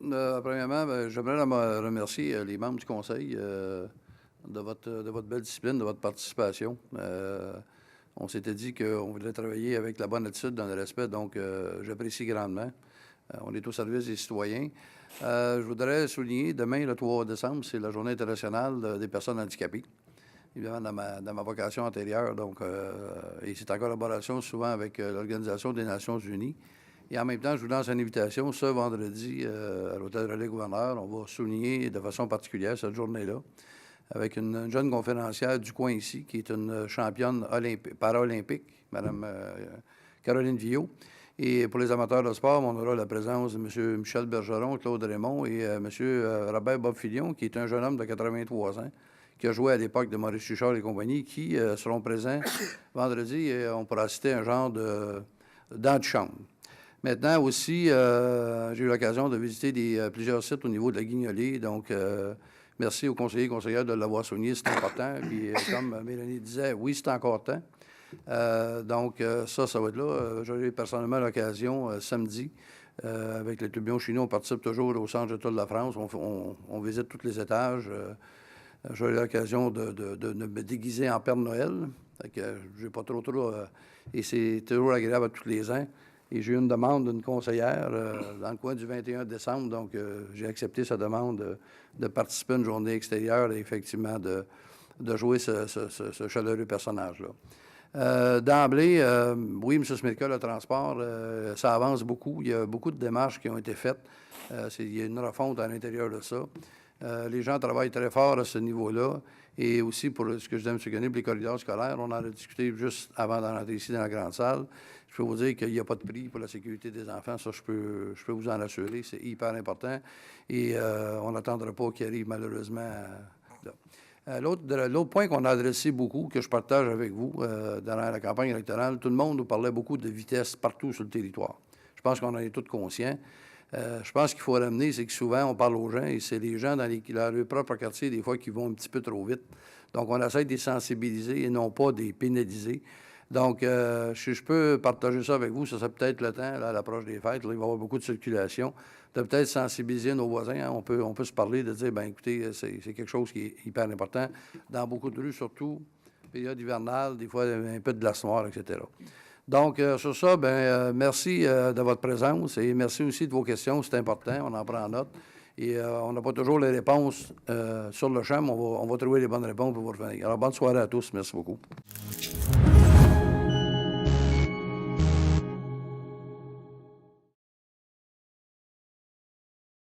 Premièrement, j'aimerais remercier les membres du conseil de votre belle discipline, de votre participation. On s'était dit qu'on voulait travailler avec la bonne attitude dans le respect, donc j'apprécie grandement. On est au service des citoyens. Je voudrais souligner, demain, le 3 décembre, c'est la Journée internationale des personnes handicapées. Évidemment, dans ma vocation antérieure, donc, et c'est en collaboration souvent avec l'Organisation des Nations unies. Et en même temps, je vous lance une invitation ce vendredi à l'Hôtel Relais-Gouverneur. On va souligner de façon particulière cette journée-là avec une jeune conférencière du coin ici, qui est une championne paralympique, Mme Caroline Villot. Et pour les amateurs de sport, on aura la présence de M. Michel Bergeron, Claude Raymond et M. Robert Bob Filion, qui est un jeune homme de 83 ans, qui a joué à l'époque de Maurice Richard et compagnie, qui seront présents vendredi et on pourra citer un genre de d'antichambre. Maintenant aussi, j'ai eu l'occasion de visiter plusieurs sites au niveau de la Guignolée, donc merci aux conseillers et conseillères de l'avoir souligné, c'est important. Puis comme Mélanie disait, oui, c'est encore temps. Donc ça va être là. J'aurai personnellement l'occasion samedi, avec les Tourbillons chez nous, on participe toujours au Centre de toute la France, on visite tous les étages. J'ai eu l'occasion de me déguiser en Père Noël. J'ai pas trop... et c'est toujours agréable à tous les ans. Et j'ai eu une demande d'une conseillère dans le coin du 21 décembre. Donc, j'ai accepté sa demande de participer à une journée extérieure et effectivement de jouer ce chaleureux personnage-là. D'emblée, oui, M. Smilka, le transport, ça avance beaucoup. Il y a beaucoup de démarches qui ont été faites. Il y a une refonte à l'intérieur de ça. Les gens travaillent très fort à ce niveau-là. Et aussi, pour ce que je disais à M. Gagné, pour les corridors scolaires, on en a discuté juste avant d'entrer ici dans la grande salle. Je peux vous dire qu'il n'y a pas de prix pour la sécurité des enfants. Ça, je peux vous en assurer. C'est hyper important. Et on n'attendra pas qu'il arrive, malheureusement, là. L'autre point qu'on a adressé beaucoup, que je partage avec vous dans la campagne électorale, tout le monde nous parlait beaucoup de vitesse partout sur le territoire. Je pense qu'on en est tous conscients. Je pense qu'il faut ramener, c'est que souvent, on parle aux gens, et c'est les gens dans leur propre quartier, des fois, qui vont un petit peu trop vite. Donc, on essaie de les sensibiliser et non pas de les pénaliser. Donc, si je peux partager ça avec vous, ça serait peut-être le temps, là, à l'approche des fêtes, là, il va y avoir beaucoup de circulation, de peut-être sensibiliser nos voisins. Hein, on peut se parler, de dire, bien, écoutez, c'est quelque chose qui est hyper important. Dans beaucoup de rues, surtout, période hivernale, des fois, un peu de glace noire, etc. Donc, sur ça, merci de votre présence et merci aussi de vos questions. C'est important, on en prend en note. Et on n'a pas toujours les réponses sur le champ, mais on va trouver les bonnes réponses pour vous revenir. Alors, bonne soirée à tous. Merci beaucoup.